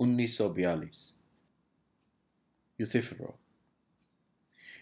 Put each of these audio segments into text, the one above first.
1942।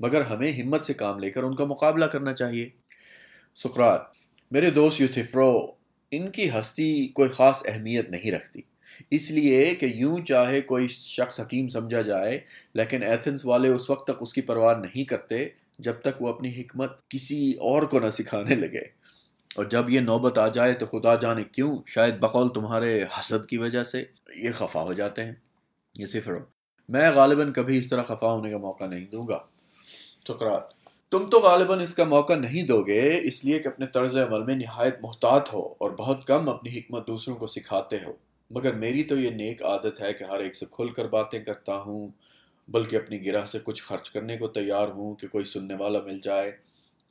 مگر ہمیں ہمت سے کام لے کر ان کا مقابلہ کرنا چاہیے۔ سقراط: میرے دوست یوتھیفرو، ان کی ہستی کوئی خاص اہمیت نہیں رکھتی، اس لیے کہ یوں چاہے کوئی شخص حکیم سمجھا جائے، لیکن ایتھنز والے اس وقت تک اس کی پرواہ نہیں کرتے جب تک وہ اپنی حکمت کسی اور کو نہ سکھانے لگے، اور جب یہ نوبت آ جائے تو خدا جانے کیوں، شاید بقول تمہارے حسد کی وجہ سے، یہ خفا ہو جاتے ہیں۔ یوسفرو: میں غالباً کبھی اس طرح خفا ہونے کا موقع نہیں دوں گا۔ سقراط: تم تو غالباً اس کا موقع نہیں دو گے، اس لیے کہ اپنے طرز عمل میں نہایت محتاط ہو اور بہت کم اپنی حکمت دوسروں کو سکھاتے ہو، مگر میری تو یہ نیک عادت ہے کہ ہر ایک سے کھل کر باتیں کرتا ہوں، بلکہ اپنی گرہ سے کچھ خرچ کرنے کو تیار ہوں کہ کوئی سننے والا مل جائے،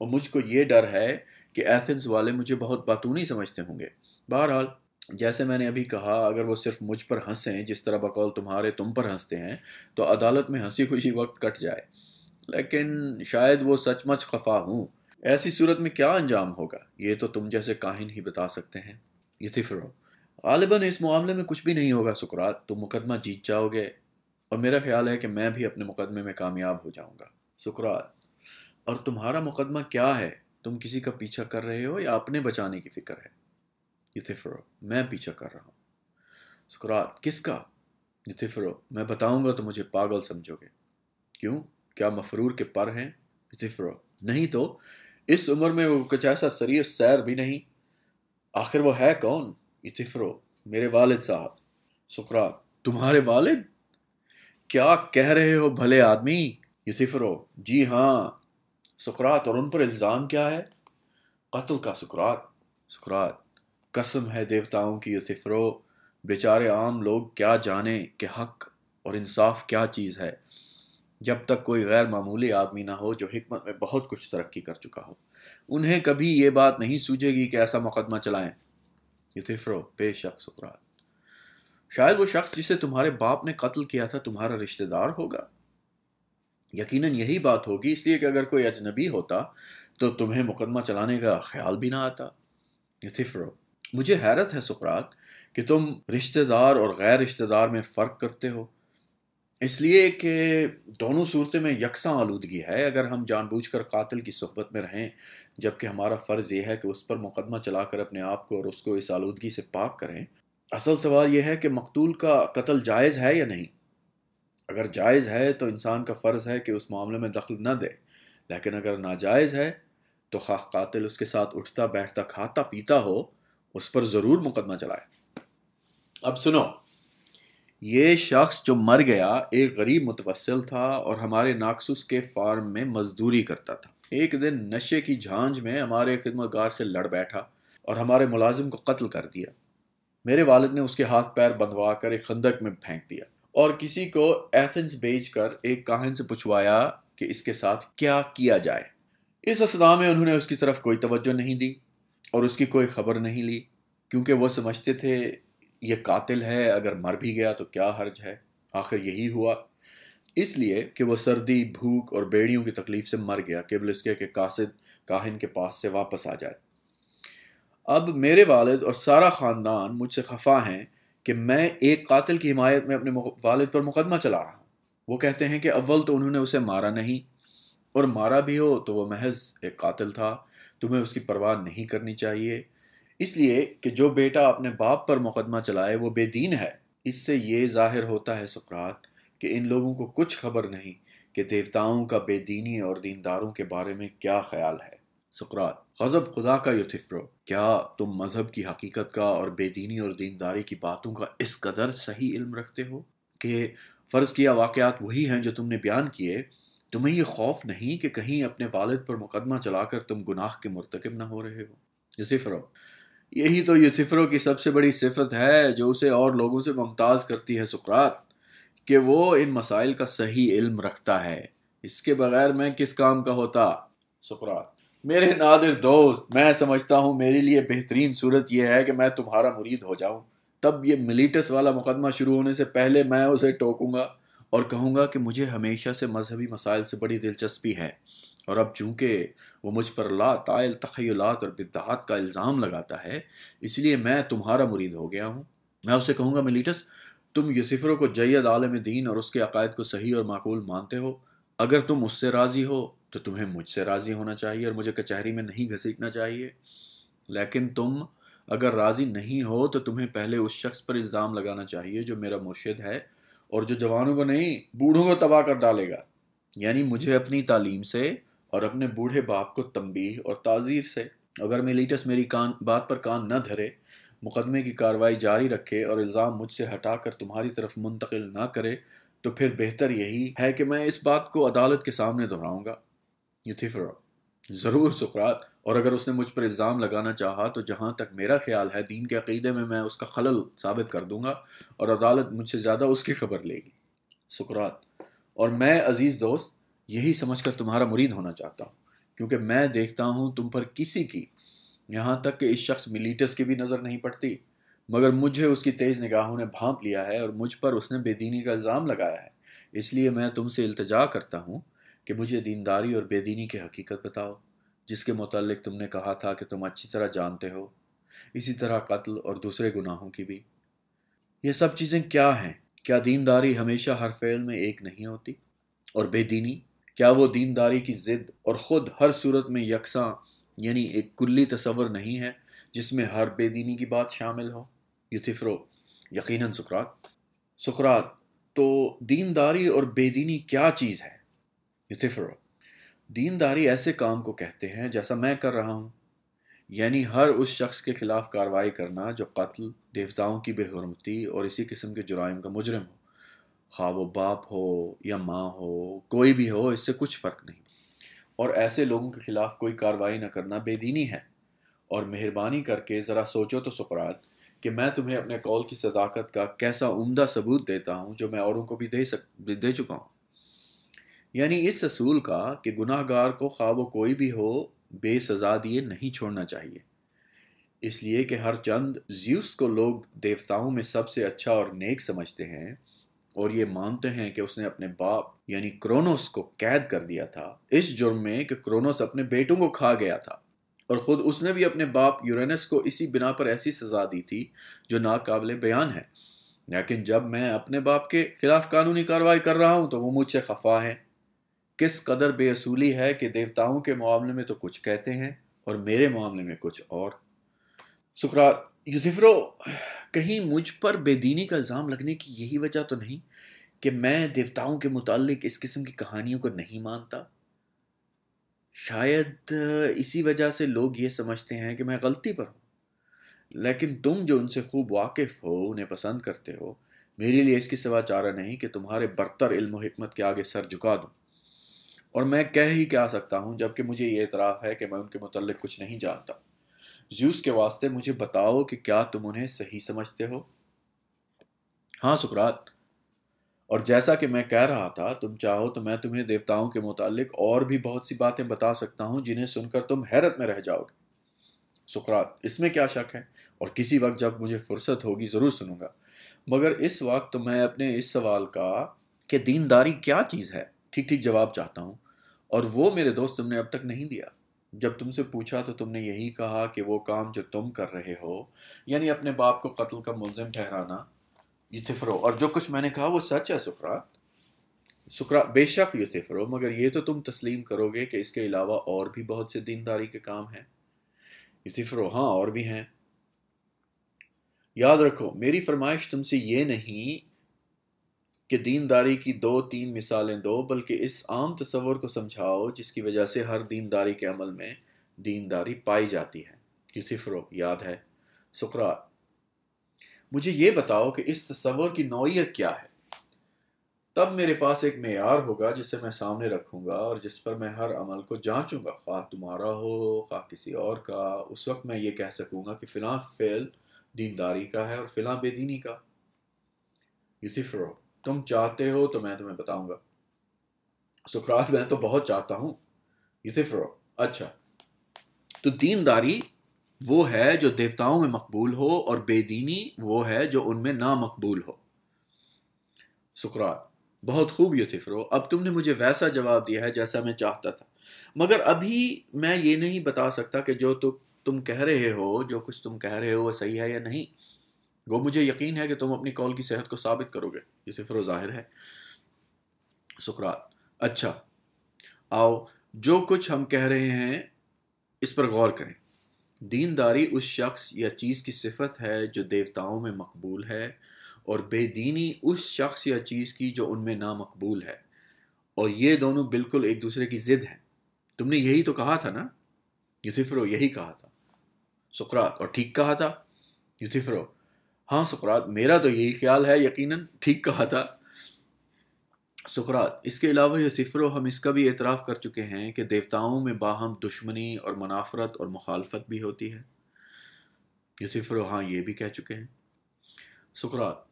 اور مجھ کو یہ ڈر ہے کہ ایتھنز والے مجھے بہت باتونی سمجھتے ہوں گے۔ بہرحال جیسے میں نے ابھی کہا، اگر وہ صرف مجھ پر ہنسیں جس طرح بقول تمہارے تم پر ہنستے ہیں تو عدالت میں ہنسی خوشی وقت کٹ جائے، لیکن شاید وہ سچ مچ خفا ہوں۔ ایسی صورت میں کیا انجام ہوگا، یہ تو تم جیسے کاہن ہی بتا سکتے ہیں۔ یوتھیفرو: غالباً اس معاملے میں کچھ بھی نہیں ہوگا سقراط، تم مقدمہ جیت جاؤ گے، اور میرا خیال ہے کہ میں بھی اپنے مقدمے میں کامیاب ہو جاؤں گا۔ سقراط: اور تمہارا مقدمہ کیا ہے؟ تم کسی کا پیچھا کر رہے ہو یا اپنے بچانے کی فکر ہے؟ یوتھیفرو: میں پیچھا کر رہا ہوں۔ سقراط: کس کا؟ یوتھیفرو: میں بتاؤں گا تو مجھے پاگل سمجھو گے۔ کیوں؟ کیا مفرور کے پر ہیں؟ یوتھیفرو: نہیں تو، اس عمر میں وہ کچھ ایسا سریر سیر بھی نہیں۔ آخر وہ ہے کون؟ یوتھیفرو: میرے والد صاحب۔ سقراط: تمہارے والد؟ کیا کہہ رہے ہو بھلے آدمی؟ یوتھیفرو: جی ہاں۔ سقراط: اور ان پر الزام کیا ہے؟ قتل کا سقراط۔ سقراط: قسم ہے دیوتاؤں کی یوتھیفرو، بیچارے عام لوگ کیا جانیں کہ حق اور انصاف کیا چیز ہے، جب تک کوئی غیر معمولی آدمی نہ ہو جو حکمت میں بہت کچھ ترقی کر چکا ہو، انہیں کبھی یہ بات نہیں سوجے گی کہ ایسا مقدمہ چلائیں۔ یوتھیفرو: بے شک سقراط۔ شاید وہ شخص جسے تمہارے باپ نے قتل کیا تھا تمہارا رشتہ دار ہوگا؟ یقیناً یہی بات ہوگی، اس لیے کہ اگر کوئی اجنبی ہوتا تو تمہیں مقدمہ چلانے کا خیال بھی نہ آتا۔ یوتھیفرو: مجھے حیرت ہے سقراط کہ تم رشتہ دار اور غیر رشتہ دار میں فرق کرتے ہو، اس لیے کہ دونوں صورتیں میں یکساں آلودگی ہے اگر ہم جان بوجھ کر قاتل کی صحبت میں رہیں، جبکہ ہمارا فرض یہ ہے کہ اس پر مقدمہ چلا کر اپنے آپ کو اور اس کو اس آلودگی سے پاک کریں۔ اصل سوال یہ ہے کہ مقتول کا قتل جائز ہے یا نہیں۔ اگر جائز ہے تو انسان کا فرض ہے کہ اس معاملے میں دخل نہ دے، لیکن اگر ناجائز ہے تو خواہ قاتل اس کے ساتھ اٹھتا بیٹھتا کھاتا پیتا ہو، اس پر ضرور مقدمہ چلائے۔ اب سنو، یہ شخص جو مر گیا ایک غریب متوسل تھا اور ہمارے ناکسس کے فارم میں مزدوری کرتا تھا۔ ایک دن نشے کی جھانج میں ہمارے خدمتگار سے لڑ بیٹھا اور ہمارے ملازم کو قتل کر دیا۔ میرے والد نے اس کے ہاتھ پیر بندھوا کر ایک خندق میں پھینک دیا اور کسی کو ایتھنز بھیج کر ایک کاہن سے پوچھوایا کہ اس کے ساتھ کیا کیا جائے۔ اس اثنا میں انہوں نے اس کی طرف کوئی توجہ نہیں دی اور اس کی کوئی خبر نہیں لی، کیونکہ وہ سمجھتے تھے یہ قاتل ہے، اگر مر بھی گیا تو کیا حرج ہے، آخر یہی ہوا، اس لیے کہ وہ سردی، بھوک اور بیڑیوں کی تکلیف سے مر گیا قبل اس کے کہ قاصد کاہن کے پاس سے واپس آ جائے۔ اب میرے والد اور سارا خاندان مجھ سے خفا ہیں کہ میں ایک قاتل کی حمایت میں اپنے والد پر مقدمہ چلا رہا ہوں۔ وہ کہتے ہیں کہ اول تو انہوں نے اسے مارا نہیں، اور مارا بھی ہو تو وہ محض ایک قاتل تھا، تمہیں اس کی پرواہ نہیں کرنی چاہیے، اس لیے کہ جو بیٹا اپنے باپ پر مقدمہ چلائے وہ بے دین ہے۔ اس سے یہ ظاہر ہوتا ہے سقراط کہ ان لوگوں کو کچھ خبر نہیں کہ دیوتاؤں کا بے دینی اور دینداروں کے بارے میں کیا خیال ہے۔ سقراط: غضب خدا کا یوتھیفرو، کیا تم مذہب کی حقیقت کا اور بے دینی اور دینداری کی باتوں کا اس قدر صحیح علم رکھتے ہو کہ فرض کیا واقعات وہی ہیں جو تم نے بیان کیے، تمہیں یہ خوف نہیں کہ کہیں اپنے والد پر مقدمہ چلا کر تم گناہ کے مرتکب نہ ہو رہے ہو؟ یوتھیفرو: یہی تو یوتھیفرو کی سب سے بڑی صفت ہے جو اسے اور لوگوں سے ممتاز کرتی ہے سقراط، کہ وہ ان مسائل کا صحیح علم رکھتا ہے، اس کے بغیر میں کس کام کا ہوتا۔ سقراط: میرے نادر دوست، میں سمجھتا ہوں میرے لیے بہترین صورت یہ ہے کہ میں تمہارا مرید ہو جاؤں، تب یہ ملیٹس والا مقدمہ شروع ہونے سے پہلے میں اسے ٹوکوں گا اور کہوں گا کہ مجھے ہمیشہ سے مذہبی مسائل سے بڑی دلچسپی ہے، اور اب چونکہ وہ مجھ پر لا طائل تخیلات اور بدعات کا الزام لگاتا ہے، اس لیے میں تمہارا مرید ہو گیا ہوں۔ میں اسے کہوں گا، ملیٹس، تم یوسفرو کو جید عالم دین اور اس کے عقائد کو صحیح اور معقول مانتے ہو، اگر تم اس سے راضی ہو تو تمہیں مجھ سے راضی ہونا چاہیے اور مجھے کچہری میں نہیں گھسیٹنا چاہیے، لیکن تم اگر راضی نہیں ہو تو تمہیں پہلے اس شخص پر الزام لگانا چاہیے جو میرا مرشد ہے اور جو جوانوں کو نہیں بوڑھوں کو تباہ کر ڈالے گا، یعنی مجھے اپنی تعلیم سے اور اپنے بوڑھے باپ کو تنبیہ اور تعزیر سے۔ اگر میلیٹس میری بات پر کان نہ دھرے، مقدمے کی کارروائی جاری رکھے اور الزام مجھ سے ہٹا کر تمہاری طرف منتقل نہ کرے تو پھر بہتر یہی ہے کہ میں اس بات کو عدالت کے سامنے دہراؤں گا۔ یوتھیفرو: ضرور سقراط، اور اگر اس نے مجھ پر الزام لگانا چاہا تو جہاں تک میرا خیال ہے دین کے عقیدے میں اس کا خلل ثابت کر دوں گا اور عدالت مجھ سے زیادہ اس کی خبر لے گی۔ سقراط: اور میں عزیز دوست یہی سمجھ کر تمہارا مرید ہونا چاہتا ہوں، کیونکہ میں دیکھتا ہوں تم پر کسی کی، یہاں تک کہ اس شخص میلیٹس کی بھی نظر نہیں پڑتی، مگر مجھے اس کی تیز نگاہوں نے بھانپ لیا ہے اور مجھ پر اس نے بے دینی کا الزام لگایا ہے۔ اس لیے میں تم سے التجا کرتا ہوں کہ مجھے دینداری اور بے دینی کی حقیقت بتاؤ، جس کے متعلق تم نے کہا تھا کہ تم اچھی طرح جانتے ہو، اسی طرح قتل اور دوسرے گناہوں کی بھی۔ یہ سب چیزیں کیا ہیں؟ کیا دینداری ہمیشہ ہر فعل میں ایک نہیں ہوتی؟ اور بے دینی، کیا وہ دینداری کی ضد اور خود ہر صورت میں یکساں، یعنی ایک کلی تصور نہیں ہے جس میں ہر بے دینی کی بات شامل ہو؟ یوتھیفرو: یقیناً سقراط۔ سقراط: تو دینداری اور بے دینی کیا چیز ہے؟ یوتھیفرو: دینداری ایسے کام کو کہتے ہیں جیسا میں کر رہا ہوں، یعنی ہر اس شخص کے خلاف کارروائی کرنا جو قتل، دیوتاؤں کی بے حرمتی اور اسی قسم کے جرائم کا مجرم ہو، خواہ وہ باپ ہو یا ماں ہو، کوئی بھی ہو، اس سے کچھ فرق نہیں، اور ایسے لوگوں کے خلاف کوئی کارروائی نہ کرنا بے دینی ہے۔ اور مہربانی کر کے ذرا سوچو تو سقراط کہ میں تمہیں اپنے قول کی صداقت کا کیسا عمدہ ثبوت دیتا ہوں جو میں اوروں کو بھی دے چکا ہوں، یعنی اس اصول کا کہ گناہ گار کو خواہ وہ کوئی بھی ہو بے سزا دیے نہیں چھوڑنا چاہیے، اس لیے کہ ہر چند زیوس کو لوگ دیوتاؤں میں سب سے اچھا اور نیک سمجھتے ہیں اور یہ مانتے ہیں کہ اس نے اپنے باپ یعنی کرونوس کو قید کر دیا تھا اس جرم میں کہ کرونوس اپنے بیٹوں کو کھا گیا تھا، اور خود اس نے بھی اپنے باپ یورینس کو اسی بنا پر ایسی سزا دی تھی جو ناقابل بیان ہے، لیکن جب میں اپنے باپ کے خلاف قانونی کارروائی کر رہا ہوں تو وہ مجھ سے خفا ہے۔ کس قدر بے اصولی ہے کہ دیوتاؤں کے معاملے میں تو کچھ کہتے ہیں اور میرے معاملے میں کچھ اور۔ سقراط: یوتھیفرو: کہیں مجھ پر بے دینی کا الزام لگنے کی یہی وجہ تو نہیں کہ میں دیوتاؤں کے متعلق اس قسم کی کہانیوں کو نہیں مانتا؟ شاید اسی وجہ سے لوگ یہ سمجھتے ہیں کہ میں غلطی پر ہوں، لیکن تم جو ان سے خوب واقف ہو، انہیں پسند کرتے ہو، میرے لیے اس کے سوا چارہ نہیں کہ تمہارے برتر علم و حکمت کے آگے سر جھکا دوں، اور میں کہہ ہی کیا سکتا ہوں جبکہ مجھے یہ اعتراف ہے کہ میں ان کے متعلق کچھ نہیں جانتا۔ زیوس کے واسطے مجھے بتاؤ کہ کیا تم انہیں صحیح سمجھتے ہو؟ ہاں سقراط، اور جیسا کہ میں کہہ رہا تھا، تم چاہو تو میں تمہیں دیوتاؤں کے متعلق اور بھی بہت سی باتیں بتا سکتا ہوں جنہیں سن کر تم حیرت میں رہ جاؤ گے۔ سقراط: اس میں کیا شک ہے، اور کسی وقت جب مجھے فرصت ہوگی ضرور سنوں گا، مگر اس وقت تو میں اپنے اس سوال کا کہ دینداری کیا چیز ہے ٹھیک ٹھیک جواب چاہتا ہوں، اور وہ میرے دوست تم نے اب تک نہیں دیا۔ جب تم سے پوچھا تو تم نے یہی کہا کہ وہ کام جو تم کر رہے ہو، یعنی اپنے باپ کو قتل کا ملزم ٹھہرانا۔ یوتھیفرو: اور جو کچھ میں نے کہا وہ سچ ہے سقراط؟ سقراط: بے شک یوتھیفرو، مگر یہ تو تم تسلیم کرو گے کہ اس کے علاوہ اور بھی بہت سے دینداری کے کام ہیں۔ یوتھیفرو: ہاں، اور بھی ہیں۔ یاد رکھو میری فرمائش تم سے یہ نہیں کہ دینداری کی 2-3 مثالیں دو، بلکہ اس عام تصور کو سمجھاؤ جس کی وجہ سے ہر دینداری کے عمل میں دینداری پائی جاتی ہے۔ یوتھیفرو: یاد ہے۔ سقراط: مجھے یہ بتاؤ کہ اس تصور کی نوعیت کیا ہے، تب میرے پاس ایک معیار ہوگا جسے میں سامنے رکھوں گا اور جس پر میں ہر عمل کو جانچوں گا، خواہ تمہارا ہو خواہ کسی اور کا۔ اس وقت میں یہ کہہ سکوں گا کہ فلاں فعل دینداری کا ہے اور فلاں بے دینی کا۔ یوتھیفرو: تم چاہتے ہو تو میں تمہیں بتاؤں گا۔ سقراط: میں تو بہت چاہتا ہوں۔ یوتھیفرو: اچھا، تو دینداری وہ ہے جو دیوتاؤں میں مقبول ہو اور بے دینی وہ ہے جو ان میں نامقبول ہو۔ سقراط: بہت خوب یوتھیفرو، اب تم نے مجھے ویسا جواب دیا ہے جیسا میں چاہتا تھا، مگر ابھی میں یہ نہیں بتا سکتا کہ جو تم کہہ رہے ہو، جو کچھ تم کہہ رہے ہو وہ صحیح ہے یا نہیں۔ وہ مجھے یقین ہے کہ تم اپنی قول کی صحت کو ثابت کرو گے۔ یوتھیفرو: ظاہر ہے۔ سقراط: اچھا، آؤ جو کچھ ہم کہہ رہے ہیں اس پر غور کریں۔ دینداری اس شخص یا چیز کی صفت ہے جو دیوتاؤں میں مقبول ہے، اور بے دینی اس شخص یا چیز کی جو ان میں نامقبول ہے، اور یہ دونوں بالکل ایک دوسرے کی ضد ہیں۔ تم نے یہی تو کہا تھا نا؟ یوتھیفرو: یہی کہا تھا۔ سقراط: اور ٹھیک کہا تھا؟ یوتھیفرو: ہاں سقراط، میرا تو یہی خیال ہے، یقیناً ٹھیک کہا تھا۔ سقراط: اس کے علاوہ یوتھیفرو، ہم اس کا بھی اعتراف کر چکے ہیں کہ دیوتاؤں میں باہم دشمنی اور منافرت اور مخالفت بھی ہوتی ہے۔ یوتھیفرو: ہاں یہ بھی کہہ چکے ہیں۔ سقراط: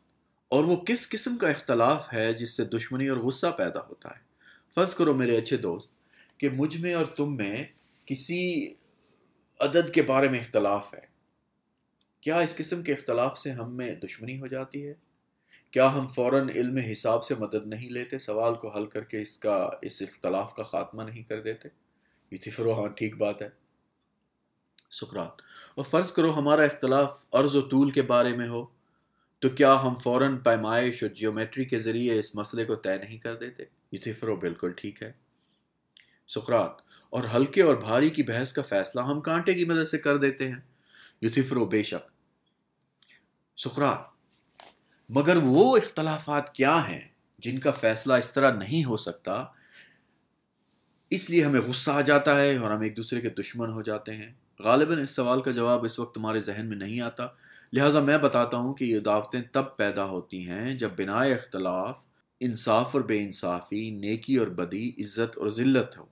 اور وہ کس قسم کا اختلاف ہے جس سے دشمنی اور غصہ پیدا ہوتا ہے؟ فرض کرو میرے اچھے دوست کہ مجھ میں اور تم میں کسی عدد کے بارے میں اختلاف ہے، کیا اس قسم کے اختلاف سے ہم میں دشمنی ہو جاتی ہے؟ کیا ہم فوراً علم حساب سے مدد نہیں لیتے، سوال کو حل کر کے اس اختلاف کا خاتمہ نہیں کر دیتے؟ یوتھیفرو: ہاں ٹھیک بات ہے۔ سقراط: اور فرض کرو ہمارا اختلاف عرض و طول کے بارے میں ہو، تو کیا ہم فوراً پیمائش اور جیومیٹری کے ذریعے اس مسئلے کو طے نہیں کر دیتے؟ یوتھیفرو: بالکل ٹھیک ہے۔ سقراط: اور ہلکے اور بھاری کی بحث کا فیصلہ ہم کانٹے کی مدد سے کر دیتے ہیں؟ یوتھیفرو: بے شک۔ سقراط: مگر وہ اختلافات کیا ہیں جن کا فیصلہ اس طرح نہیں ہو سکتا، اس لیے ہمیں غصہ آ جاتا ہے اور ہم ایک دوسرے کے دشمن ہو جاتے ہیں؟ غالباً اس سوال کا جواب اس وقت تمہارے ذہن میں نہیں آتا، لہٰذا میں بتاتا ہوں کہ یہ دعوتیں تب پیدا ہوتی ہیں جب بنا اختلاف انصاف اور بے انصافی، نیکی اور بدی، عزت اور ذلت ہو۔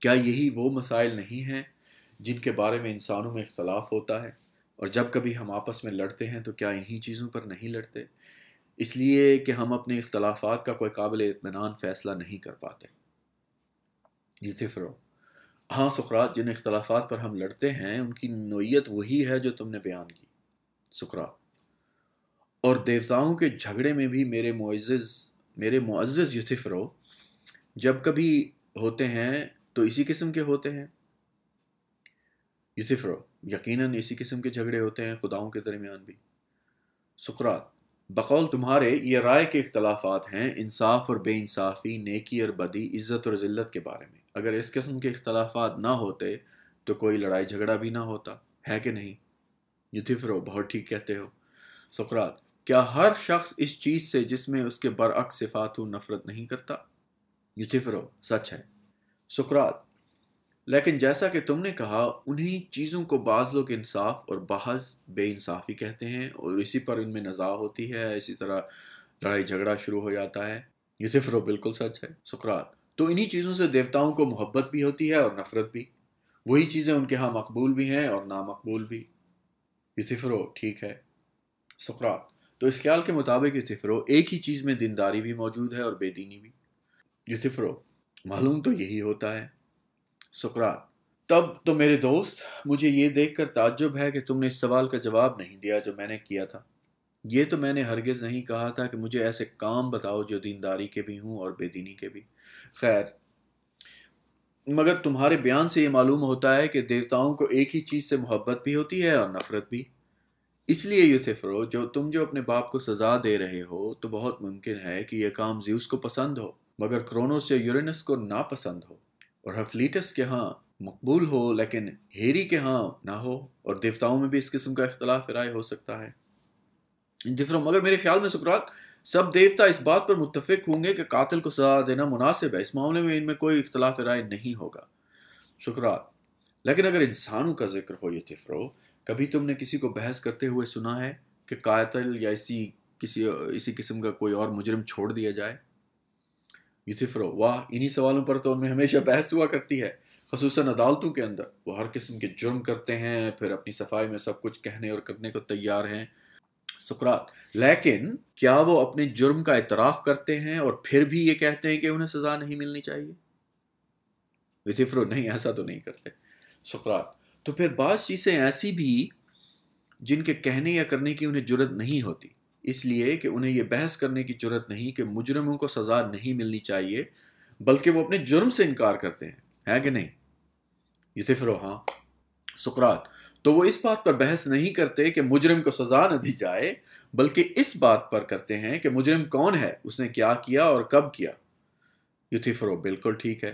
کیا یہی وہ مسائل نہیں ہیں جن کے بارے میں انسانوں میں اختلاف ہوتا ہے؟ اور جب کبھی ہم آپس میں لڑتے ہیں تو کیا انہی چیزوں پر نہیں لڑتے؟ اس لیے کہ ہم اپنے اختلافات کا کوئی قابل اطمینان فیصلہ نہیں کر پاتے۔ یوتھیفرو: ہاں سقراط، جن اختلافات پر ہم لڑتے ہیں ان کی نوعیت وہی ہے جو تم نے بیان کی۔ سقراط: اور دیوتاؤں کے جھگڑے میں بھی میرے معزز یوتھیفرو، جب کبھی ہوتے ہیں تو اسی قسم کے ہوتے ہیں؟ یوتھیفرو: یقیناً اسی قسم کے جھگڑے ہوتے ہیں، خداؤں کے درمیان بھی۔ سقراط: بقول تمہارے یہ رائے کے اختلافات ہیں انصاف اور بے انصافی، نیکی اور بدی، عزت اور ذلت کے بارے میں۔ اگر اس قسم کے اختلافات نہ ہوتے تو کوئی لڑائی جھگڑا بھی نہ ہوتا، ہے کہ نہیں؟ یوتھیفرو: بہت ٹھیک کہتے ہو۔ سقراط: کیا ہر شخص اس چیز سے جس میں اس کے برعکس صفات ہوں نفرت نہیں کرتا؟ یوتھیفرو: سچ ہے۔ سقراط: لیکن جیسا کہ تم نے کہا، انہی چیزوں کو بعض لوگ انصاف اور بعض بے انصافی کہتے ہیں، اور اسی پر ان میں نزاع ہوتی ہے، اسی طرح لڑائی جھگڑا شروع ہو جاتا ہے۔ یوتھیفرو: بالکل سچ ہے۔ سقراط: تو انہی چیزوں سے دیوتاؤں کو محبت بھی ہوتی ہے اور نفرت بھی، وہی چیزیں ان کے ہاں مقبول بھی ہیں اور نامقبول بھی۔ یوتھیفرو: ٹھیک ہے۔ سقراط: تو اس خیال کے مطابق یوتھیفرو، ایک ہی چیز میں دینداری بھی موجود ہے اور بے دینی بھی؟ یوتھیفرو: معلوم تو یہی ہوتا ہے۔ سقراط: تب تو میرے دوست، مجھے یہ دیکھ کر تعجب ہے کہ تم نے اس سوال کا جواب نہیں دیا جو میں نے کیا تھا۔ یہ تو میں نے ہرگز نہیں کہا تھا کہ مجھے ایسے کام بتاؤ جو دینداری کے بھی ہوں اور بے دینی کے بھی۔ خیر، مگر تمہارے بیان سے یہ معلوم ہوتا ہے کہ دیوتاؤں کو ایک ہی چیز سے محبت بھی ہوتی ہے اور نفرت بھی۔ اس لیے یوتھیفرو، تم جو اپنے باپ کو سزا دے رہے ہو، تو بہت ممکن ہے کہ یہ کام زیوس کو پسند ہو مگر کرونوس یا یورینس کو ناپسند ہو، اور ہفلیٹس کے ہاں مقبول ہو لیکن ہیری کے ہاں نہ ہو، اور دیوتاؤں میں بھی اس قسم کا اختلاف رائے ہو سکتا ہے۔ یوتھیفرو: مگر میرے خیال میں سقراط، سب دیوتا اس بات پر متفق ہوں گے کہ قاتل کو سزا دینا مناسب ہے، اس معاملے میں ان میں کوئی اختلاف رائے نہیں ہوگا۔ سقراط: لیکن اگر انسانوں کا ذکر ہو یوتھیفرو، کبھی تم نے کسی کو بحث کرتے ہوئے سنا ہے کہ قاتل یا اسی قسم کا کوئی اور مجرم چھوڑ دیا جائے؟ یوتھیفرو: واہ، انہی سوالوں پر تو ان میں ہمیشہ بحث ہوا کرتی ہے، خصوصاً عدالتوں کے اندر۔ وہ ہر قسم کے جرم کرتے ہیں، پھر اپنی صفائی میں سب کچھ کہنے اور کرنے کو تیار ہیں۔ سقراط: لیکن کیا وہ اپنے جرم کا اعتراف کرتے ہیں اور پھر بھی یہ کہتے ہیں کہ انہیں سزا نہیں ملنی چاہیے؟ یوتھیفرو: نہیں، ایسا تو نہیں کرتے۔ سقراط: تو پھر بعض چیزیں ایسی بھی جن کے کہنے یا کرنے کی انہیں جرت نہیں ہوتی، اس لیے کہ انہیں یہ بحث کرنے کی جرت نہیں کہ مجرموں کو سزا نہیں ملنی چاہیے، بلکہ وہ اپنے جرم سے انکار کرتے ہیں، ہے کہ نہیں؟ یوتھیفرو: ہاں۔ سقراط: تو وہ اس بات پر بحث نہیں کرتے کہ مجرم کو سزا نہ دی جائے، بلکہ اس بات پر کرتے ہیں کہ مجرم کون ہے، اس نے کیا کیا اور کب کیا؟ یوتھیفرو: بالکل ٹھیک ہے۔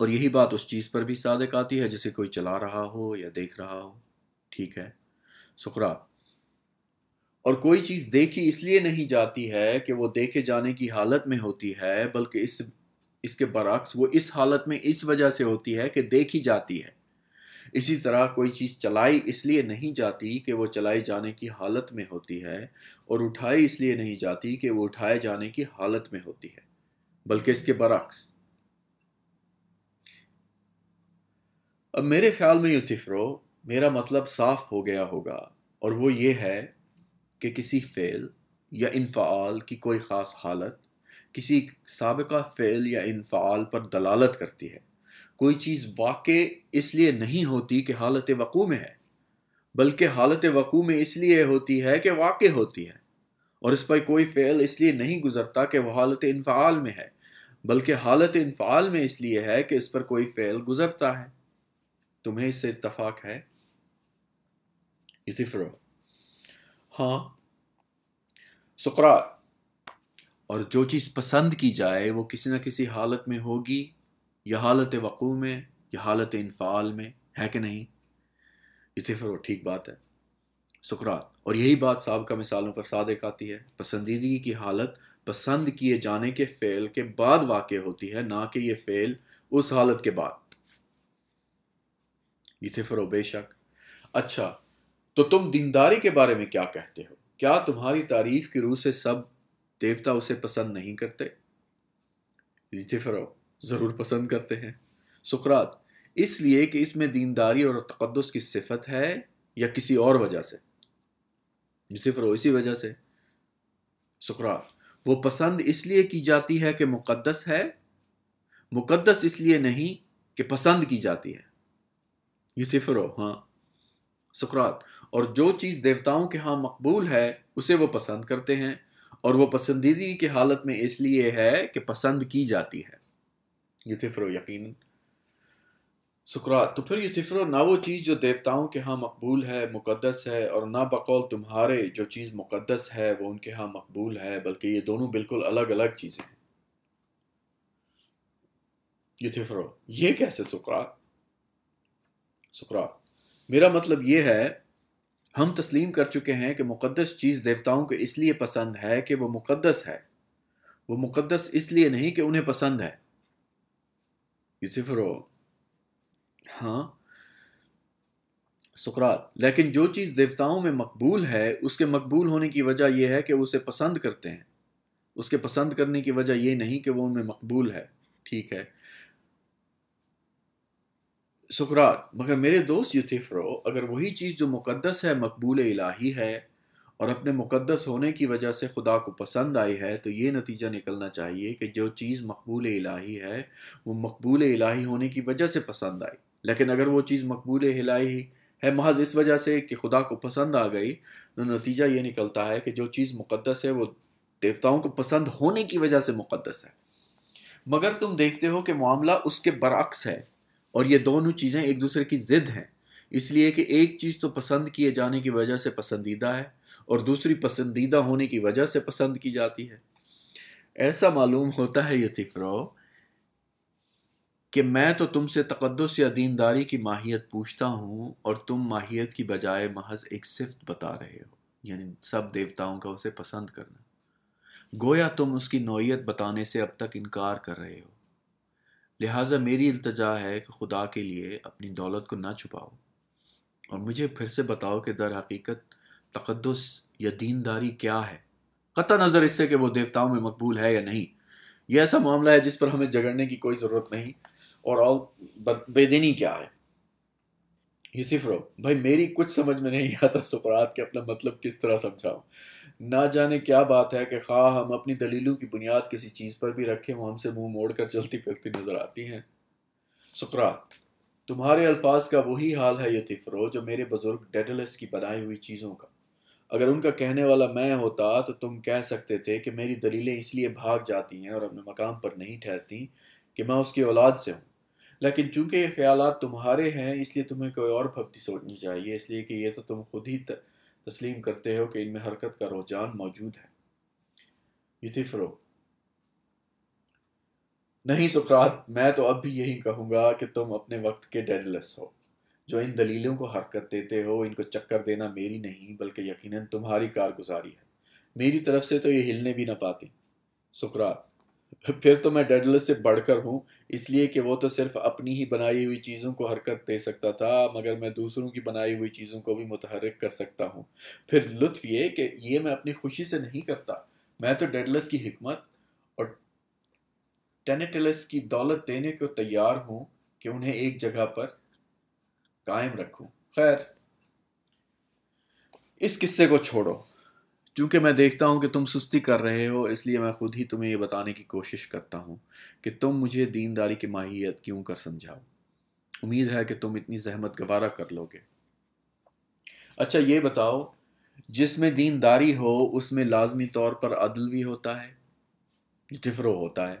اور یہی بات اس چیز پر بھی صادق آتی ہے جسے کوئی چلا رہا ہو یا دیکھ رہا ہو، ٹھیک ہے؟ سقراط: اور کوئی چیز دیکھی اس لیے نہیں جاتی ہے کہ وہ دیکھے جانے کی حالت میں ہوتی ہے، بلکہ اس کے برعکس وہ اس حالت میں اس وجہ سے ہوتی ہے کہ دیکھی جاتی ہے۔ اسی طرح کوئی چیز چلائی اس لیے نہیں جاتی کہ وہ چلائے جانے کی حالت میں ہوتی ہے، اور اٹھائی اس لیے نہیں جاتی کہ وہ اٹھائے جانے کی حالت میں ہوتی ہے، بلکہ اس کے برعکس۔ اب میرے خیال میں یوتھیفرو، میرا مطلب صاف ہو گیا ہوگا، اور وہ یہ ہے کہ کسی فعل یا انفعال کی کوئی خاص حالت کسی سابقہ فعل یا انفعال پر دلالت کرتی ہے۔ کوئی چیز واقع اس لیے نہیں ہوتی کہ حالت وقوع میں ہے، بلکہ حالت وقوع میں اس لیے ہوتی ہے کہ واقع ہوتی ہے، اور اس پر کوئی فعل اس لیے نہیں گزرتا کہ وہ حالت انفعال میں ہے، بلکہ حالت انفعال میں اس لیے ہے کہ اس پر کوئی فعل گزرتا ہے۔ تمہیں اس سے اتفاق ہے؟ یوتھیفرو: ہاں۔ سقراط: اور جو چیز پسند کی جائے وہ کسی نہ کسی حالت میں ہوگی، یا حالت وقوع میں یا حالت انفعال میں، ہے کہ نہیں؟ یوتھیفرو: ٹھیک بات ہے۔ سقراط: اور یہی بات سابقہ مثالوں پر صادق آتی ہے۔ پسندیدگی کی حالت پسند کیے جانے کے فعل کے بعد واقع ہوتی ہے، نہ کہ یہ فعل اس حالت کے بعد۔ یوتھیفرو: بے شک۔ اچھا، تو تم دینداری کے بارے میں کیا کہتے ہو؟ کیا تمہاری تعریف کی روح سے سب دیوتا اسے پسند نہیں کرتے؟ یوتھیفرو: ضرور پسند کرتے ہیں۔ سقراط: اس لیے کہ اس میں دینداری اور تقدس کی صفت ہے، یا کسی اور وجہ سے؟ یوتھیفرو: اسی وجہ سے۔ سقراط: وہ پسند اس لیے کی جاتی ہے کہ مقدس ہے، مقدس اس لیے نہیں کہ پسند کی جاتی ہے؟ یوتھیفرو: ہاں۔ سقراط: اور جو چیز دیوتاؤں کے ہاں مقبول ہے اسے وہ پسند کرتے ہیں، اور وہ پسندیدگی کی حالت میں اس لیے ہے کہ پسند کی جاتی ہے؟ یوتھیفرو: یقیناً۔ سقراط: تو پھر یوتھیفرو، نہ وہ چیز جو دیوتاؤں کے ہاں مقبول ہے مقدس ہے، اور نہ بقول تمہارے جو چیز مقدس ہے وہ ان کے ہاں مقبول ہے، بلکہ یہ دونوں بالکل الگ الگ چیزیں ہیں؟ یوتھیفرو: یہ کیسے سقراط؟ سقراط: میرا مطلب یہ ہے، ہم تسلیم کر چکے ہیں کہ مقدس چیز دیوتاؤں کو اس لیے پسند ہے کہ وہ مقدس ہے، وہ مقدس اس لیے نہیں کہ انہیں پسند ہے۔ یوسفرو: ہاں۔ سقراط: لیکن جو چیز دیوتاؤں میں مقبول ہے اس کے مقبول ہونے کی وجہ یہ ہے کہ وہ اسے پسند کرتے ہیں، اس کے پسند کرنے کی وجہ یہ نہیں کہ وہ ان میں مقبول ہے، ٹھیک ہے؟ سقراط: مگر میرے دوست یوتھیفرو، اگر وہی چیز جو مقدس ہے مقبول الہی ہے، اور اپنے مقدس ہونے کی وجہ سے خدا کو پسند آئی ہے، تو یہ نتیجہ نکلنا چاہیے کہ جو چیز مقبول الہی ہے وہ مقبول الہی ہونے کی وجہ سے پسند آئی۔ لیکن اگر وہ چیز مقبول الہی ہے محض اس وجہ سے کہ خدا کو پسند آ گئی، تو نتیجہ یہ نکلتا ہے کہ جو چیز مقدس ہے وہ دیوتاؤں کو پسند ہونے کی وجہ سے مقدس ہے۔ مگر تم دیکھتے ہو کہ معاملہ اس کے برعکس ہے، اور یہ دونوں چیزیں ایک دوسرے کی ضد ہیں، اس لیے کہ ایک چیز تو پسند کیے جانے کی وجہ سے پسندیدہ ہے، اور دوسری پسندیدہ ہونے کی وجہ سے پسند کی جاتی ہے۔ ایسا معلوم ہوتا ہے یوتھیفرو کہ میں تو تم سے تقدس یا دینداری کی ماہیت پوچھتا ہوں، اور تم ماہیت کی بجائے محض ایک صفت بتا رہے ہو، یعنی سب دیوتاؤں کا اسے پسند کرنا۔ گویا تم اس کی نوعیت بتانے سے اب تک انکار کر رہے ہو۔ لہٰذا میری التجا ہے کہ خدا کے لیے اپنی دولت کو نہ چھپاؤ، اور مجھے پھر سے بتاؤ کہ در حقیقت تقدس یا دینداری کیا ہے، قطع نظر اس سے کہ وہ دیوتاؤں میں مقبول ہے یا نہیں۔ یہ ایسا معاملہ ہے جس پر ہمیں جھگڑنے کی کوئی ضرورت نہیں، اور بے دینی کیا ہے؟ یوسفرو: بھائی میری کچھ سمجھ میں نہیں آتا سقراط کہ اپنا مطلب کس طرح سمجھاؤں۔ نہ جانے کیا بات ہے کہ خواہ ہم اپنی دلیلوں کی بنیاد کسی چیز پر بھی رکھیں، وہ ہم سے منہ موڑ کر چلتی پھرتی نظر آتی ہیں۔ سقراط: تمہارے الفاظ کا وہی حال ہے یوتھیفرو جو میرے بزرگ ڈیڈالس کی بنائی ہوئی چیزوں کا۔ اگر ان کا کہنے والا میں ہوتا تو تم کہہ سکتے تھے کہ میری دلیلیں اس لیے بھاگ جاتی ہیں اور اپنے مقام پر نہیں ٹھہرتی کہ میں اس کی اولاد سے ہوں، لیکن چونکہ یہ خیالات تمہارے ہیں اس لیے تمہیں کوئی اور بھکتی سوچنی چاہیے، اس لیے کہ یہ تو تم خود ہی تسلیم کرتے ہو کہ ان میں حرکت کا رجحان موجود ہے۔ یوتھیفرو: نہیں سقراط، میں تو اب بھی یہی کہوں گا کہ تم اپنے وقت کے ڈیڈلس ہو، جو ان دلیلوں کو حرکت دیتے ہو۔ ان کو چکر دینا میری نہیں بلکہ یقیناً تمہاری کارگزاری ہے، میری طرف سے تو یہ ہلنے بھی نہ پاتی۔ سقراط: پھر تو میں ڈیڈلس سے بڑھ کر ہوں، اس لیے کہ وہ تو صرف اپنی ہی بنائی ہوئی چیزوں کو حرکت دے سکتا تھا، مگر میں دوسروں کی بنائی ہوئی چیزوں کو بھی متحرک کر سکتا ہوں۔ پھر لطف یہ کہ یہ میں اپنی خوشی سے نہیں کرتا، میں تو ڈیڈلس کی حکمت اور ٹینیٹلس کی دولت دینے کو تیار ہوں کہ انہیں ایک جگہ پر قائم رکھوں۔ خیر، اس قصے کو چھوڑو، چونکہ میں دیکھتا ہوں کہ تم سستی کر رہے ہو، اس لیے میں خود ہی تمہیں یہ بتانے کی کوشش کرتا ہوں کہ تم مجھے دینداری کی ماہیت کیوں کر سمجھاؤ۔ امید ہے کہ تم اتنی زحمت گوارا کر لو گے۔ اچھا یہ بتاؤ، جس میں دینداری ہو اس میں لازمی طور پر عدل بھی ہوتا ہے؟ جفرو ہوتا ہے۔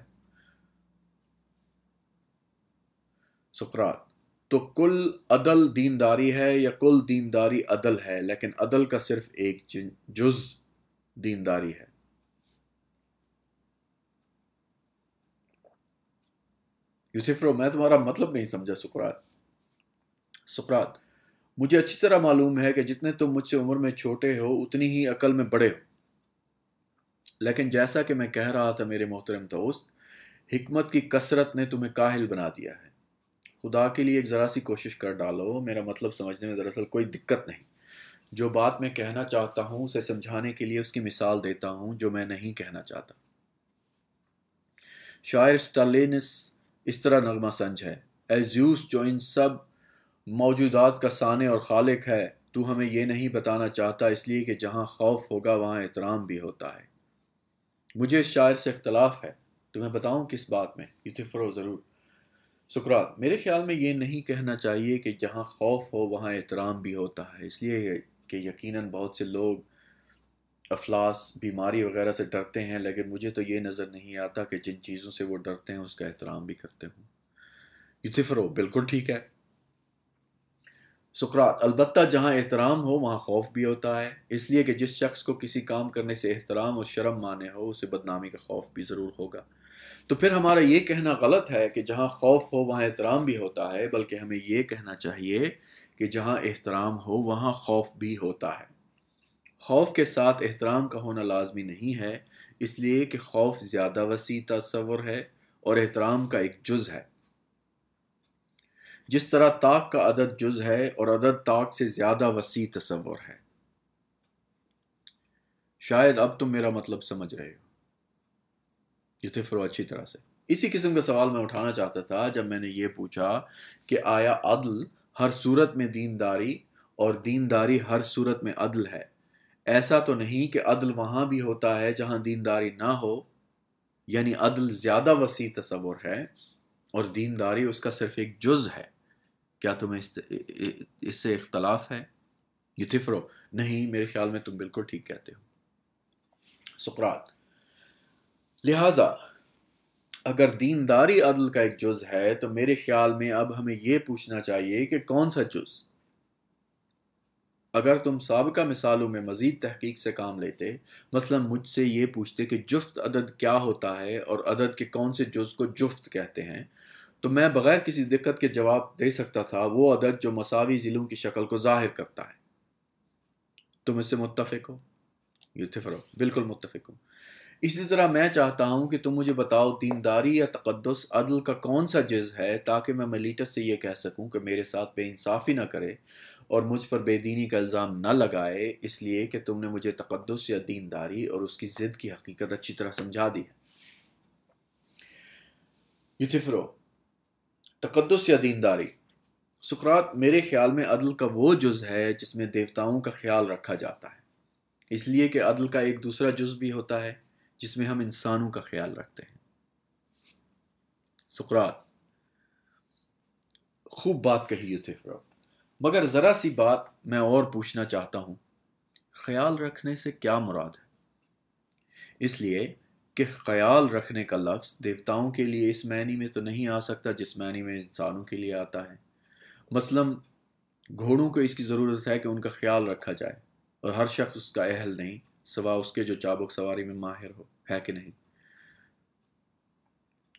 سقراط: تو کل عدل دینداری ہے یا کل دینداری عدل ہے؟ لیکن عدل کا صرف ایک جز دینداری ہے۔ یوسفرو: میں تمہارا مطلب نہیں سمجھا سقراط۔ سقراط: مجھے اچھی طرح معلوم ہے کہ جتنے تم مجھ سے عمر میں چھوٹے ہو اتنی ہی عقل میں بڑے ہو، لیکن جیسا کہ میں کہہ رہا تھا میرے محترم دوست، حکمت کی کثرت نے تمہیں کاہل بنا دیا ہے۔ خدا کے لیے ایک ذرا سی کوشش کر ڈالو، میرا مطلب سمجھنے میں دراصل کوئی دقت نہیں۔ جو بات میں کہنا چاہتا ہوں اسے سمجھانے کے لیے اس کی مثال دیتا ہوں جو میں نہیں کہنا چاہتا۔ شاعر اسٹالینس اس طرح نغمہ سنج ہے: اے زیوس جو ان سب موجودات کا صانع اور خالق ہے، تو ہمیں یہ نہیں بتانا چاہتا اس لیے کہ جہاں خوف ہوگا وہاں احترام بھی ہوتا ہے۔ مجھے اس شاعر سے اختلاف ہے، تمہیں بتاؤں کس بات میں؟ یوسفرو: ضرور۔ سقراط: میرے خیال میں یہ نہیں کہنا چاہیے کہ جہاں خوف ہو وہاں احترام بھی ہوتا ہے، اس لیے کہ یقیناً بہت سے لوگ افلاس، بیماری وغیرہ سے ڈرتے ہیں، لیکن مجھے تو یہ نظر نہیں آتا کہ جن چیزوں سے وہ ڈرتے ہیں اس کا احترام بھی کرتے ہوں۔ یوسفرو: بالکل ٹھیک ہے۔ سقراط: البتہ جہاں احترام ہو وہاں خوف بھی ہوتا ہے، اس لیے کہ جس شخص کو کسی کام کرنے سے احترام اور شرم مانے ہو اسے بدنامی کا خوف بھی ضرور ہوگا۔ تو پھر ہمارا یہ کہنا غلط ہے کہ جہاں خوف ہو وہاں احترام بھی ہوتا ہے، بلکہ ہمیں یہ کہنا چاہیے کہ جہاں احترام ہو وہاں خوف بھی ہوتا ہے۔ خوف کے ساتھ احترام کا ہونا لازمی نہیں ہے، اس لیے کہ خوف زیادہ وسیع تصور ہے اور احترام کا ایک جز ہے۔ جس طرح طاق کا عدد جز ہے اور عدد طاق سے زیادہ وسیع تصور ہے۔ شاید اب تم میرا مطلب سمجھ رہے ہو۔ یوسفرو: اچھی طرح سے۔ اسی قسم کا سوال میں اٹھانا چاہتا تھا جب میں نے یہ پوچھا کہ آیا عدل ہر صورت میں دینداری اور دینداری ہر صورت میں عدل ہے؟ ایسا تو نہیں کہ عدل وہاں بھی ہوتا ہے جہاں دینداری نہ ہو، یعنی عدل زیادہ وسیع تصور ہے اور دینداری اس کا صرف ایک جز ہے۔ کیا تمہیں اس سے اختلاف ہے؟ یوسفرو: نہیں، میرے خیال میں تم بالکل ٹھیک کہتے ہو۔ سقراط: لہٰذا اگر دینداری عدل کا ایک جز ہے تو میرے خیال میں اب ہمیں یہ پوچھنا چاہیے کہ کون سا جز؟ اگر تم سابقہ مثالوں میں مزید تحقیق سے کام لیتے، مثلا مجھ سے یہ پوچھتے کہ جفت عدد کیا ہوتا ہے اور عدد کے کون سے جز کو جفت کہتے ہیں، تو میں بغیر کسی دقت کے جواب دے سکتا تھا وہ عدد جو مساوی ضلعوں کی شکل کو ظاہر کرتا ہے۔ تم اس سے متفق ہو؟ یوسفرو: بالکل متفق ہوں۔ اسی طرح میں چاہتا ہوں کہ تم مجھے بتاؤ دینداری یا تقدس عدل کا کون سا جز ہے، تاکہ میں ملیٹس سے یہ کہہ سکوں کہ میرے ساتھ بے انصافی نہ کرے اور مجھ پر بے دینی کا الزام نہ لگائے، اس لیے کہ تم نے مجھے تقدس یا دینداری اور اس کی ضد کی حقیقت اچھی طرح سمجھا دی ہے۔ یوسفرو: تقدس یا دینداری؟ سقراط: میرے خیال میں عدل کا وہ جز ہے جس میں دیوتاؤں کا خیال رکھا جاتا ہے، اس لیے کہ عدل کا ایک دوسرا جز بھی ہوتا ہے جس میں ہم انسانوں کا خیال رکھتے ہیں۔ سقراط: خوب بات کہی یوسفرو، مگر ذرا سی بات میں اور پوچھنا چاہتا ہوں۔ خیال رکھنے سے کیا مراد ہے؟ اس لیے کہ خیال رکھنے کا لفظ دیوتاؤں کے لیے اس معنی میں تو نہیں آ سکتا جس معنی میں انسانوں کے لیے آتا ہے۔ مثلا گھوڑوں کو اس کی ضرورت ہے کہ ان کا خیال رکھا جائے، اور ہر شخص اس کا اہل نہیں سوا اس کے جو چابک سواری میں ماہر ہو، ہے کہ نہیں؟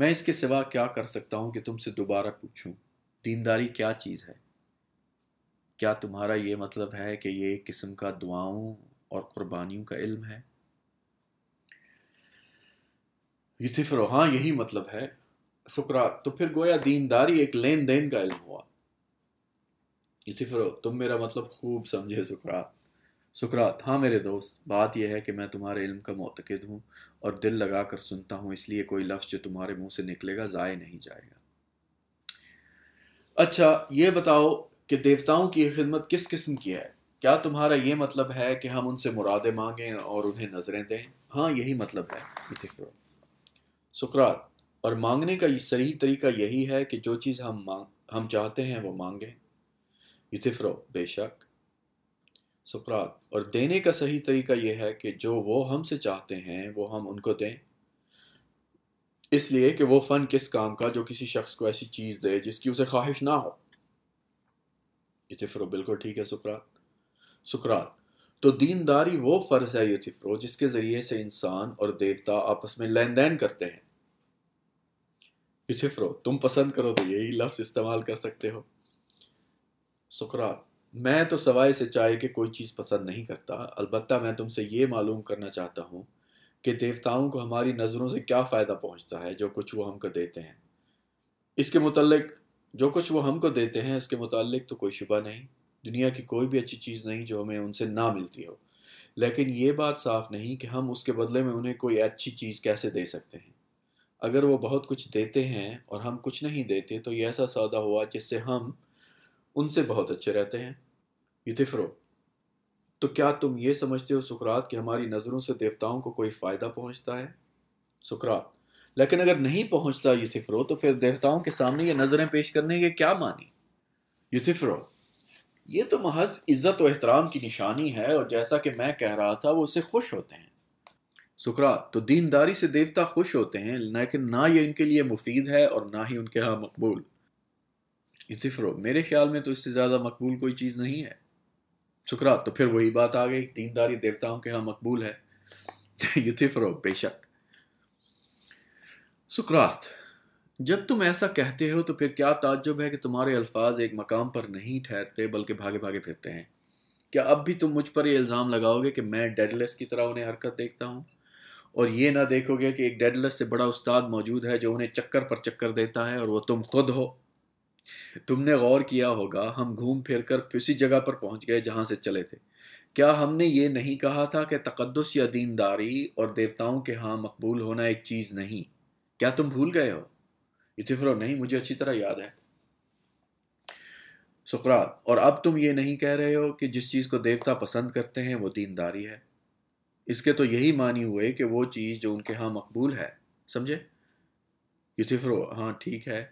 میں اس کے سوا کیا کر سکتا ہوں کہ تم سے دوبارہ پوچھوں، دینداری کیا چیز ہے؟ کیا تمہارا یہ مطلب ہے کہ یہ ایک قسم کا دعاؤں اور قربانیوں کا علم ہے؟ یوتھیفرو: ہاں یہی مطلب ہے۔ سقراط: تو پھر گویا دینداری ایک لین دین کا علم ہوا۔ یوتھیفرو: تم میرا مطلب خوب سمجھے سقراط۔ سقراط: ہاں میرے دوست، بات یہ ہے کہ میں تمہارے علم کا معتقد ہوں اور دل لگا کر سنتا ہوں، اس لیے کوئی لفظ جو تمہارے منہ سے نکلے گا ضائع نہیں جائے گا۔ اچھا یہ بتاؤ کہ دیوتاؤں کی خدمت کس قسم کی ہے؟ کیا تمہارا یہ مطلب ہے کہ ہم ان سے مرادیں مانگیں اور انہیں نظریں دیں؟ ہاں یہی مطلب ہے یوتھیفرو۔ سقراط: اور مانگنے کا صحیح طریقہ یہی ہے کہ جو چیز ہم چاہتے ہیں وہ مانگیں؟ یوتھیفرو: بے شک۔ سقراط: اور دینے کا صحیح طریقہ یہ ہے کہ جو وہ ہم سے چاہتے ہیں وہ ہم ان کو دیں، اس لیے کہ وہ فن کس کام کا جو کسی شخص کو ایسی چیز دے جس کی اسے خواہش نہ ہو؟ یوتھیفرو: بالکل ٹھیک ہے سقراط۔ سقراط: تو دینداری وہ فرض ہے یوتھیفرو جس کے ذریعے سے انسان اور دیوتا آپس میں لین دین کرتے ہیں؟ یوتھیفرو: تم پسند کرو تو یہی لفظ استعمال کر سکتے ہو۔ سقراط: میں تو سوائے سچائی کے کوئی چیز پسند نہیں کرتا، البتہ میں تم سے یہ معلوم کرنا چاہتا ہوں کہ دیوتاؤں کو ہماری نظروں سے کیا فائدہ پہنچتا ہے جو کچھ وہ ہم کو دیتے ہیں۔ اس کے متعلق جو کچھ وہ ہم کو دیتے ہیں اس کے متعلق تو کوئی شبہ نہیں، دنیا کی کوئی بھی اچھی چیز نہیں جو ہمیں ان سے نہ ملتی ہو، لیکن یہ بات صاف نہیں کہ ہم اس کے بدلے میں انہیں کوئی اچھی چیز کیسے دے سکتے ہیں۔ اگر وہ بہت کچھ دیتے ہیں اور ہم کچھ نہیں دیتے تو یہ ایسا سودا ہوا جس سے ہم ان سے بہت اچھے رہتے ہیں۔ یوتھیفرو: تو کیا تم یہ سمجھتے ہو سقراط کہ ہماری نظروں سے دیوتاؤں کو کوئی فائدہ پہنچتا ہے؟ سقراط: لیکن اگر نہیں پہنچتا یوتھیفرو تو پھر دیوتاؤں کے سامنے یہ نظریں پیش کرنے کے کیا معنی؟ یوتھیفرو: یہ تو محض عزت و احترام کی نشانی ہے، اور جیسا کہ میں کہہ رہا تھا وہ اس سے خوش ہوتے ہیں۔ سقراط: تو دینداری سے دیوتا خوش ہوتے ہیں، لیکن نہ یہ ان کے لیے مفید ہے اور نہ ہی ان کے ہاں مقبول۔ یوتھیفرو: میرے خیال میں تو اس سے زیادہ مقبول کوئی چیز نہیں ہے۔ سقراط: تو پھر وہی بات آ گئی، دینداری دیوتاؤں کے ہاں مقبول ہے۔ یوتھیفرو: بے شک۔ سقراط: جب تم ایسا کہتے ہو تو پھر کیا تعجب ہے کہ تمہارے الفاظ ایک مقام پر نہیں ٹھہرتے بلکہ بھاگے بھاگے پھرتے ہیں؟ کیا اب بھی تم مجھ پر یہ الزام لگاؤ گے کہ میں ڈیڈلس کی طرح انہیں حرکت دیکھتا ہوں، اور یہ نہ دیکھو گے کہ ایک ڈیڈلس سے بڑا استاد موجود ہے جو انہیں چکر پر چکر دیتا ہے اور وہ تم خود ہو؟ تم نے غور کیا ہوگا ہم گھوم پھر کر اسی جگہ پر پہنچ گئے جہاں سے چلے تھے۔ کیا ہم نے یہ نہیں کہا تھا کہ تقدس یا دینداری اور دیوتاؤں کے ہاں مقبول ہونا ایک چیز نہیں؟ کیا تم بھول گئے ہو؟ یوتھیفرو: نہیں، مجھے اچھی طرح یاد ہے۔ سقراط: اور اب تم یہ نہیں کہہ رہے ہو کہ جس چیز کو دیوتا پسند کرتے ہیں وہ دینداری ہے؟ اس کے تو یہی معنی ہوئے کہ وہ چیز جو ان کے ہاں مقبول ہے، سمجھے؟ یوتھیفرو: ہاں ٹھیک ہے۔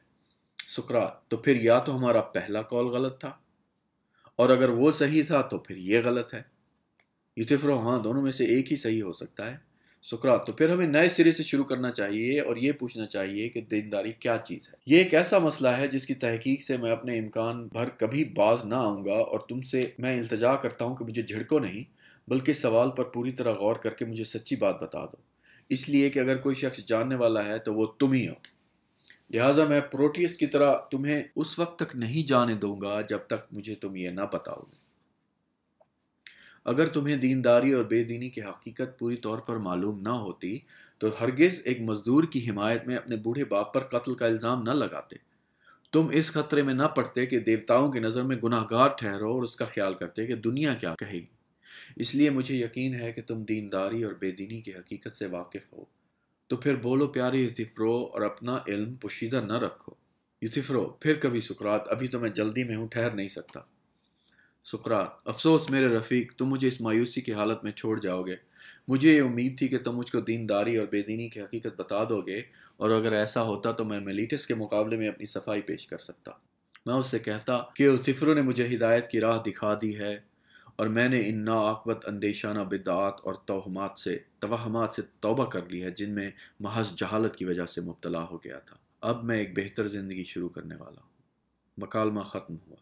سقراط: تو پھر یا تو ہمارا پہلا قول غلط تھا، اور اگر وہ صحیح تھا تو پھر یہ غلط ہے۔ یوتھیفرو: ہاں دونوں میں سے ایک ہی صحیح ہو سکتا ہے۔ سقراط: تو پھر ہمیں نئے سرے سے شروع کرنا چاہیے اور یہ پوچھنا چاہیے کہ دینداری کیا چیز ہے۔ یہ ایک ایسا مسئلہ ہے جس کی تحقیق سے میں اپنے امکان بھر کبھی باز نہ آؤں گا، اور تم سے میں التجا کرتا ہوں کہ مجھے جھڑکو نہیں، بلکہ سوال پر پوری طرح غور کر کے مجھے سچی بات بتا دو، اس لیے کہ اگر کوئی شخص جاننے والا ہے تو وہ تم ہی ہو، لہٰذا میں پروٹیس کی طرح تمہیں اس وقت تک نہیں جانے دوں گا جب تک مجھے تم یہ نہ بتاؤ گے۔ اگر تمہیں دینداری اور بے دینی کی حقیقت پوری طور پر معلوم نہ ہوتی تو ہرگز ایک مزدور کی حمایت میں اپنے بوڑھے باپ پر قتل کا الزام نہ لگاتے۔ تم اس خطرے میں نہ پڑتے کہ دیوتاؤں کی نظر میں گناہ گار ٹھہرو اور اس کا خیال کرتے کہ دنیا کیا کہے گی۔ اس لیے مجھے یقین ہے کہ تم دینداری اور بے دینی کی حقیقت سے واقف ہو۔ تو پھر بولو پیارے یوتھیفرو اور اپنا علم پوشیدہ نہ رکھو۔ یوتھیفرو: پھر کبھی سقراط، ابھی تو میں جلدی میں ہوں، ٹھہر نہیں سکتا۔ سقراط: افسوس میرے رفیق، تم مجھے اس مایوسی کی حالت میں چھوڑ جاؤ گے۔ مجھے یہ امید تھی کہ تم مجھ کو دینداری اور بے دینی کی حقیقت بتا دو گے، اور اگر ایسا ہوتا تو میں میلیٹس کے مقابلے میں اپنی صفائی پیش کر سکتا۔ میں اس سے کہتا کہ یوتھیفرو نے مجھے ہدایت کی راہ دکھا دی ہے، اور میں نے ان ناعاقبت اندیشانہ بدعات اور توہمات سے توبہ کر لی ہے جن میں محض جہالت کی وجہ سے مبتلا ہو گیا تھا۔ اب میں ایک بہتر زندگی شروع کرنے والا ہوں۔ مکالمہ ختم ہوا۔